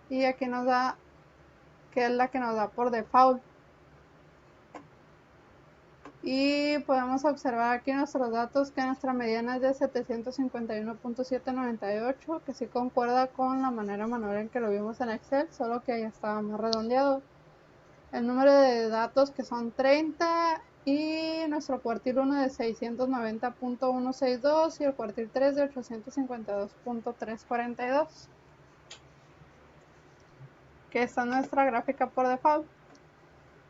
Y aquí nos da, que es la que nos da por default. Y podemos observar aquí nuestros datos que nuestra mediana es de 751.798, que sí concuerda con la manera manual en que lo vimos en Excel, solo que ya estaba más redondeado. El número de datos que son 30 y nuestro cuartil 1 de 690.162 y el cuartil 3 de 852.342, que está en nuestra gráfica por default.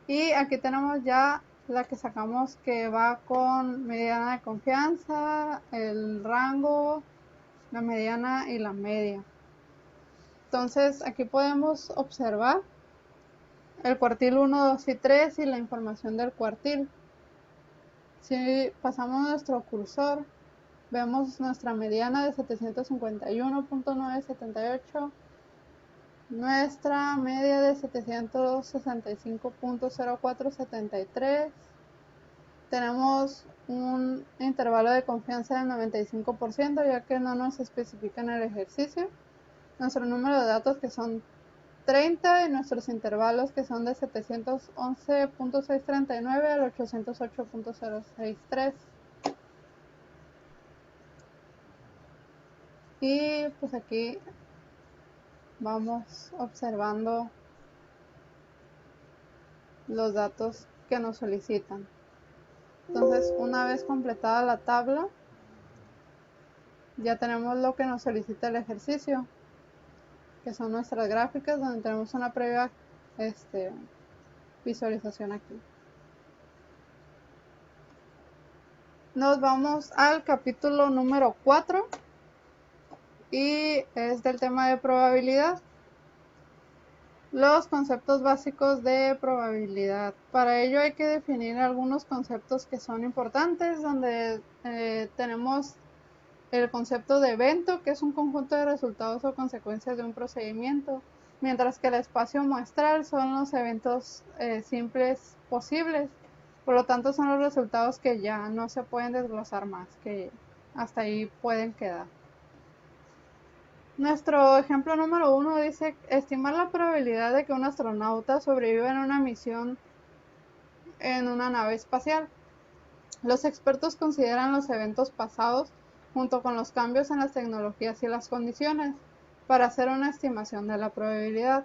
Y aquí tenemos ya la que sacamos, que va con mediana de confianza, el rango, la mediana y la media. Entonces aquí podemos observar el cuartil 1, 2 y 3 y la información del cuartil. Si pasamos nuestro cursor, vemos nuestra mediana de 751.978, nuestra media de 765.0473. Tenemos un intervalo de confianza del 95%, ya que no nos especifica en el ejercicio. Nuestro número de datos, que son 30, y nuestros intervalos, que son de 711.639 al 808.063. Y pues aquí vamos observando los datos que nos solicitan. Entonces, una vez completada la tabla, ya tenemos lo que nos solicita el ejercicio, que son nuestras gráficas, donde tenemos una previa visualización aquí. Nos vamos al capítulo número 4 y es del tema de probabilidad. Los conceptos básicos de probabilidad. Para ello hay que definir algunos conceptos que son importantes, donde tenemos el concepto de evento, que es un conjunto de resultados o consecuencias de un procedimiento, mientras que el espacio muestral son los eventos simples posibles. Por lo tanto, son los resultados que ya no se pueden desglosar más, que hasta ahí pueden quedar. Nuestro ejemplo número 1 dice: estimar la probabilidad de que un astronauta sobreviva en una misión en una nave espacial. Los expertos consideran los eventos pasados junto con los cambios en las tecnologías y las condiciones para hacer una estimación de la probabilidad.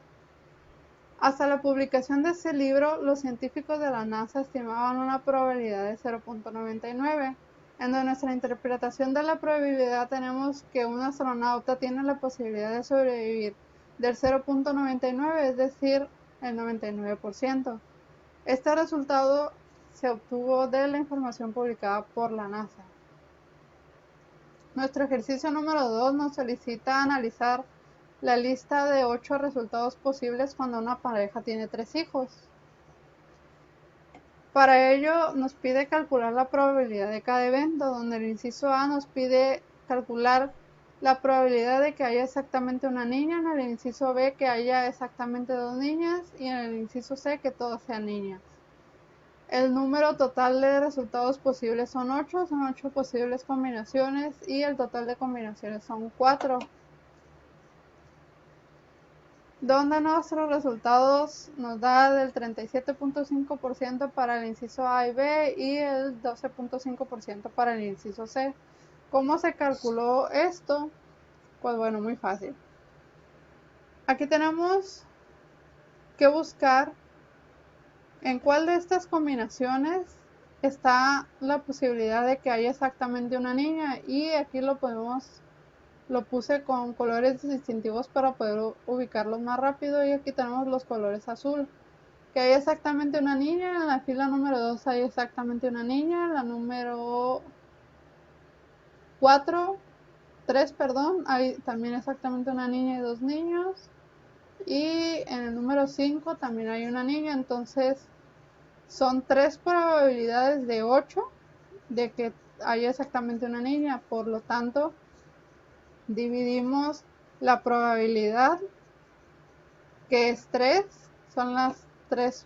Hasta la publicación de este libro, los científicos de la NASA estimaban una probabilidad de 0.99. En nuestra interpretación de la probabilidad tenemos que un astronauta tiene la posibilidad de sobrevivir del 0.99, es decir, el 99%. Este resultado se obtuvo de la información publicada por la NASA. Nuestro ejercicio número 2 nos solicita analizar la lista de 8 resultados posibles cuando una pareja tiene 3 hijos. Para ello nos pide calcular la probabilidad de cada evento, donde el inciso A nos pide calcular la probabilidad de que haya exactamente una niña, en el inciso B que haya exactamente 2 niñas y en el inciso C que todas sean niñas. El número total de resultados posibles son 8 posibles combinaciones y el total de combinaciones son 4. Donde nuestros resultados nos da del 37.5% para el inciso A y B y el 12.5% para el inciso C. ¿Cómo se calculó esto? Pues bueno, muy fácil. Aquí tenemos que buscar en cuál de estas combinaciones está la posibilidad de que haya exactamente una niña, y aquí lo puse con colores distintivos para poder ubicarlos más rápido. Y aquí tenemos los colores azul, que hay exactamente una niña. En la fila número 2 hay exactamente una niña. En la número 3, hay también exactamente una niña y 2 niños. Y en el número 5 también hay una niña. Entonces son 3 probabilidades de 8 de que haya exactamente una niña. Por lo tanto, dividimos la probabilidad, que es 3, son las 3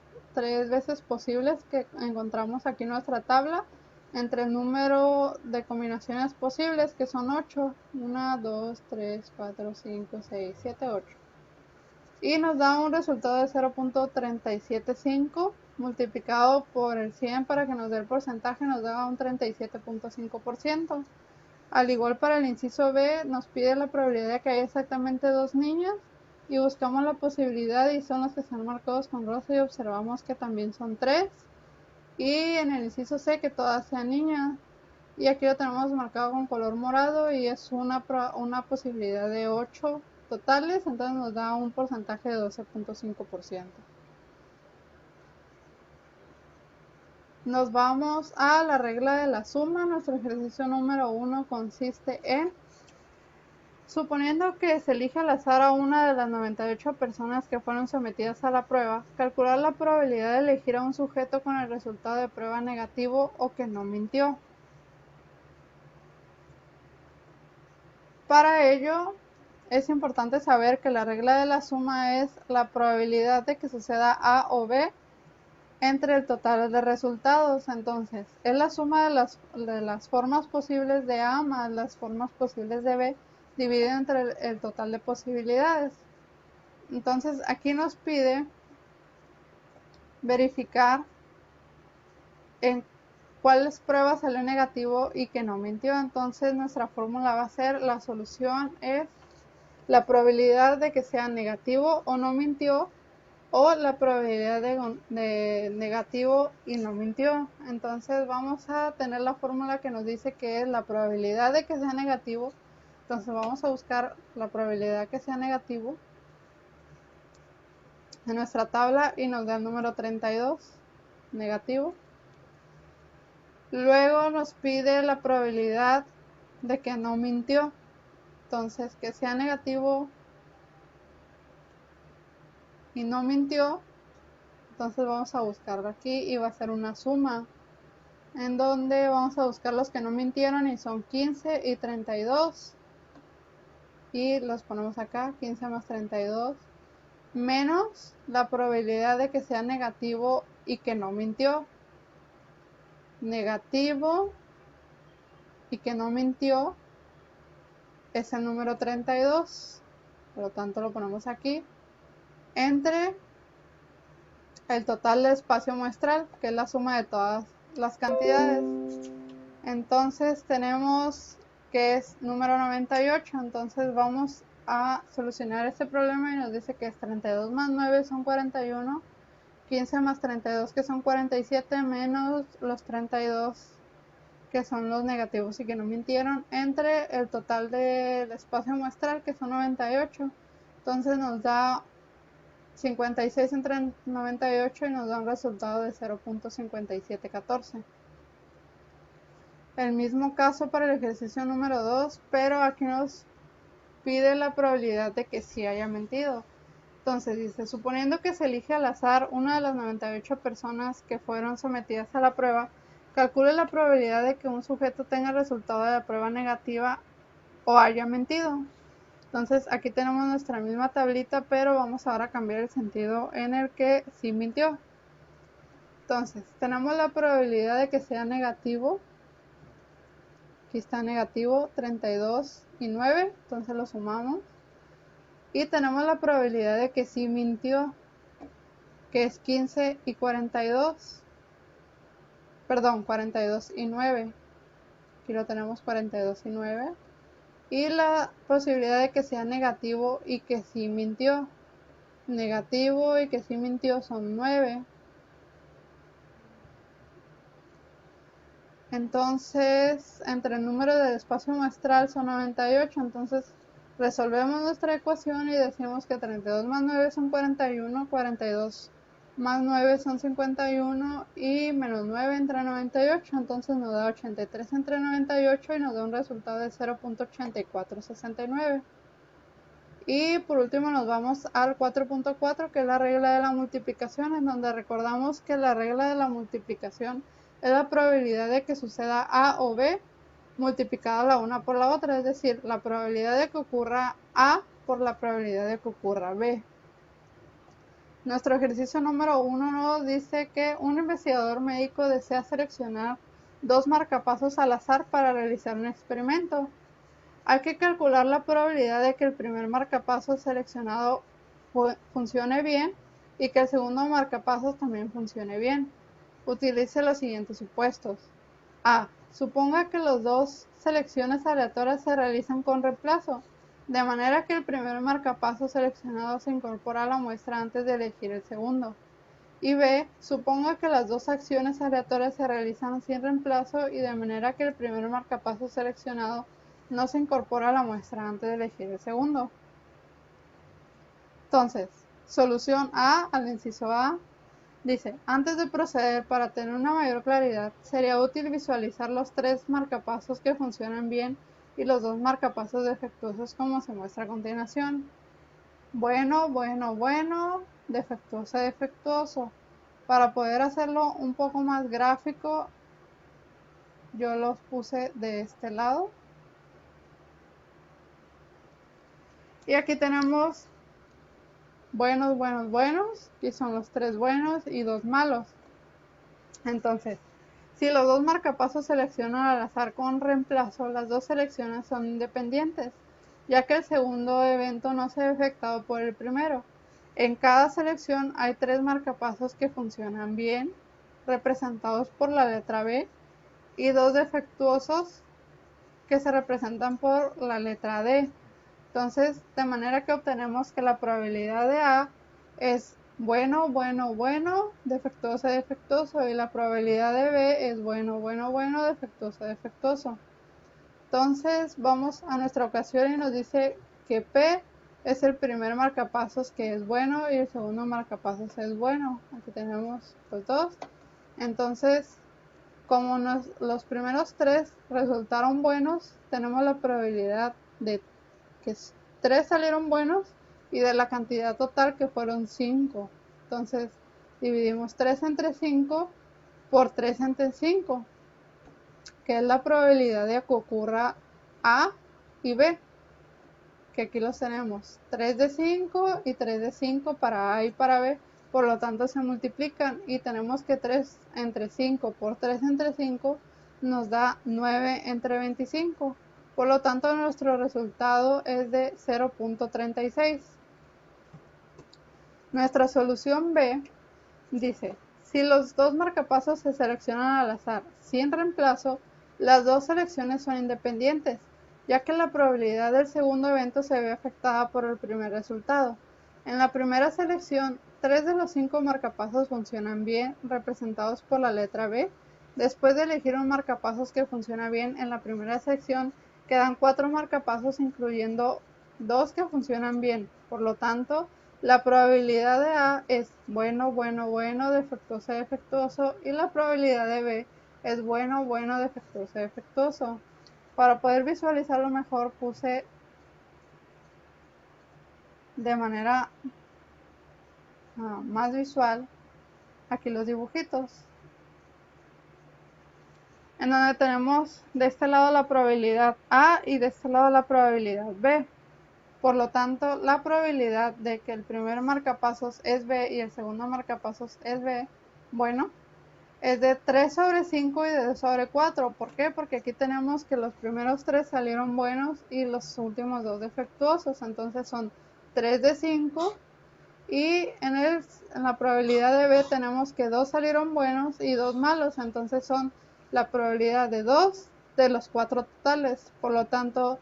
veces posibles que encontramos aquí en nuestra tabla, entre el número de combinaciones posibles, que son 8, 1, 2, 3, 4, 5, 6, 7, 8. Y nos da un resultado de 0.375, multiplicado por el 100 para que nos dé el porcentaje, nos da un 37.5%. Al igual para el inciso B, nos pide la probabilidad de que haya exactamente 2 niñas y buscamos la posibilidad y son los que están marcados con rosa y observamos que también son 3. Y en el inciso C que todas sean niñas. Y aquí lo tenemos marcado con color morado y es una posibilidad de 8 totales, entonces nos da un porcentaje de 12.5%. Nos vamos a la regla de la suma. Nuestro ejercicio número 1 consiste en: suponiendo que se elige al azar a una de las 98 personas que fueron sometidas a la prueba, calcular la probabilidad de elegir a un sujeto con el resultado de prueba negativo o que no mintió. Para ello, es importante saber que la regla de la suma es la probabilidad de que suceda A o B entre el total de resultados. Entonces, es la suma de las formas posibles de A más las formas posibles de B dividida entre el total de posibilidades. Entonces, aquí nos pide verificar en cuáles pruebas salió negativo y que no mintió. Entonces, nuestra fórmula va a ser, la solución es la probabilidad de que sea negativo o no mintió, o la probabilidad de negativo y no mintió. Entonces vamos a tener la fórmula que nos dice que es la probabilidad de que sea negativo. Entonces vamos a buscar la probabilidad que sea negativo en nuestra tabla y nos da el número 32, negativo. Luego nos pide la probabilidad de que no mintió. Entonces, que sea negativo y no mintió. Entonces vamos a buscarlo aquí y va a ser una suma en donde vamos a buscar los que no mintieron y son 15 y 32 y los ponemos acá, 15 más 32 menos la probabilidad de que sea negativo y que no mintió. Negativo y que no mintió es el número 32, por lo tanto lo ponemos aquí, entre el total de espacio muestral, que es la suma de todas las cantidades. Entonces tenemos que es número 98, entonces vamos a solucionar este problema y nos dice que es 32 más 9 son 41, 15 más 32 que son 47, menos los 32 que son los negativos y que no mintieron, entre el total del espacio muestral que son 98, entonces nos da 56 entre 98 y nos da un resultado de 0.5714. El mismo caso para el ejercicio número 2, pero aquí nos pide la probabilidad de que sí haya mentido. Entonces dice, suponiendo que se elige al azar una de las 98 personas que fueron sometidas a la prueba, calcule la probabilidad de que un sujeto tenga el resultado de la prueba negativa o haya mentido. Entonces aquí tenemos nuestra misma tablita, pero vamos ahora a cambiar el sentido en el que sí mintió. Entonces tenemos la probabilidad de que sea negativo. Aquí está negativo 32 y 9, entonces lo sumamos. Y tenemos la probabilidad de que sí mintió, que es 15 y 42. Perdón, 42 y 9. Aquí lo tenemos 42 y 9. Y la posibilidad de que sea negativo y que sí mintió. Negativo y que sí mintió son 9. Entonces, entre el número del espacio muestral son 98, entonces resolvemos nuestra ecuación y decimos que 32 más 9 son 41, 42 más 9 son 51 y menos 9 entre 98, entonces nos da 83 entre 98 y nos da un resultado de 0.8469. Y por último nos vamos al 4.4, que es la regla de la multiplicación, en donde recordamos que la regla de la multiplicación es la probabilidad de que suceda A o B multiplicada la una por la otra, es decir, la probabilidad de que ocurra A por la probabilidad de que ocurra B. Nuestro ejercicio número 1 nos dice que un investigador médico desea seleccionar 2 marcapasos al azar para realizar un experimento. Hay que calcular la probabilidad de que el primer marcapaso seleccionado funcione bien y que el segundo marcapasos también funcione bien. Utilice los siguientes supuestos. A. Suponga que las dos selecciones aleatorias se realizan con reemplazo, de manera que el primer marcapasos seleccionado se incorpora a la muestra antes de elegir el segundo. Y B. Suponga que las dos acciones aleatorias se realizan sin reemplazo y de manera que el primer marcapasos seleccionado no se incorpora a la muestra antes de elegir el segundo. Entonces, solución A al inciso A. Dice, antes de proceder, para tener una mayor claridad, sería útil visualizar los tres marcapasos que funcionan bien y los dos marcapasos defectuosos como se muestra a continuación. Bueno, bueno, bueno, defectuoso, defectuoso. Para poder hacerlo un poco más gráfico, yo los puse de este lado. Y aquí tenemos buenos, buenos, buenos, y son los tres buenos y dos malos. Entonces, si los dos marcapasos seleccionan al azar con reemplazo, las dos selecciones son independientes, ya que el segundo evento no se ve afectado por el primero. En cada selección hay tres marcapasos que funcionan bien, representados por la letra B, y dos defectuosos que se representan por la letra D. Entonces, de manera que obtenemos que la probabilidad de A es bueno, bueno, bueno, defectuoso, defectuoso, y la probabilidad de B es bueno, bueno, bueno, defectuoso, defectuoso. Entonces, vamos a nuestra ocasión y nos dice que P es el primer marcapasos que es bueno y el segundo marcapasos es bueno. Aquí tenemos los dos. Entonces, como los primeros tres resultaron buenos, tenemos la probabilidad de que 3 salieron buenos y de la cantidad total que fueron 5. Entonces dividimos 3 entre 5 por 3 entre 5, que es la probabilidad de que ocurra A y B, que aquí los tenemos 3 de 5 y 3 de 5 para A y para B, por lo tanto se multiplican y tenemos que 3 entre 5 por 3 entre 5 nos da 9 entre 25. Por lo tanto, nuestro resultado es de 0.36. Nuestra solución B dice, si los dos marcapasos se seleccionan al azar sin reemplazo, las dos selecciones son independientes, ya que la probabilidad del segundo evento se ve afectada por el primer resultado. En la primera selección, 3 de los 5 marcapasos funcionan bien, representados por la letra B. Después de elegir un marcapasos que funciona bien en la primera sección, quedan 4 marcapasos incluyendo 2 que funcionan bien. Por lo tanto, la probabilidad de A es bueno, bueno, bueno, defectuoso, defectuoso, y la probabilidad de B es bueno, bueno, defectuoso, defectuoso. Para poder visualizarlo mejor puse de manera más visual aquí los dibujitos, en donde tenemos de este lado la probabilidad A y de este lado la probabilidad B. Por lo tanto, la probabilidad de que el primer marcapasos es B y el segundo marcapasos es B, bueno, es de 3 sobre 5 y de 2 sobre 4. ¿Por qué? Porque aquí tenemos que los primeros 3 salieron buenos y los últimos 2 defectuosos. Entonces son 3 de 5 y en la probabilidad de B tenemos que 2 salieron buenos y 2 malos. Entonces son la probabilidad de 2 de los 4 totales. Por lo tanto,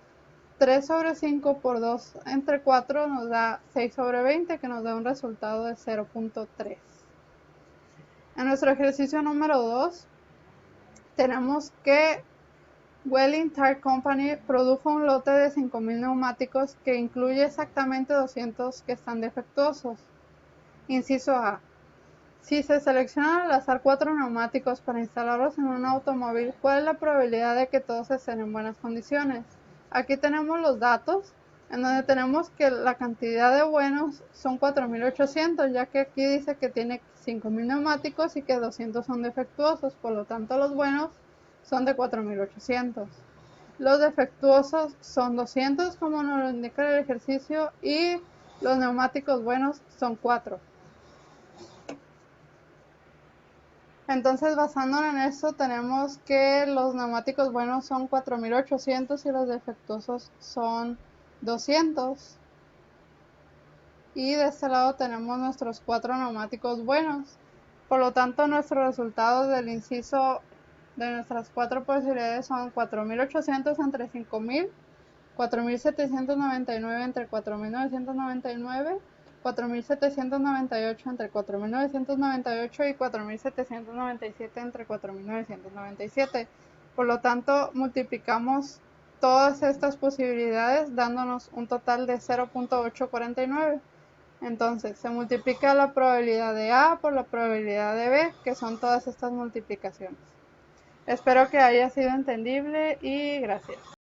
3 sobre 5 por 2 entre 4 nos da 6 sobre 20, que nos da un resultado de 0.3. En nuestro ejercicio número 2 tenemos que Welling Tire Company produjo un lote de 5,000 neumáticos que incluye exactamente 200 que están defectuosos. Inciso A. Si se seleccionan al azar 4 neumáticos para instalarlos en un automóvil, ¿cuál es la probabilidad de que todos estén en buenas condiciones? Aquí tenemos los datos, en donde tenemos que la cantidad de buenos son 4,800, ya que aquí dice que tiene 5,000 neumáticos y que 200 son defectuosos, por lo tanto los buenos son de 4,800. Los defectuosos son 200, como nos lo indica el ejercicio, y los neumáticos buenos son 4. Entonces, basándonos en eso, tenemos que los neumáticos buenos son 4,800 y los defectuosos son 200. y de este lado tenemos nuestros 4 neumáticos buenos. Por lo tanto, nuestros resultados del inciso de nuestras 4 posibilidades son 4800 entre 5000, 4799 entre 4999, 4798 entre 4998 y 4797 entre 4997. Por lo tanto, multiplicamos todas estas posibilidades dándonos un total de 0.849. Entonces, se multiplica la probabilidad de A por la probabilidad de B, que son todas estas multiplicaciones. Espero que haya sido entendible y gracias.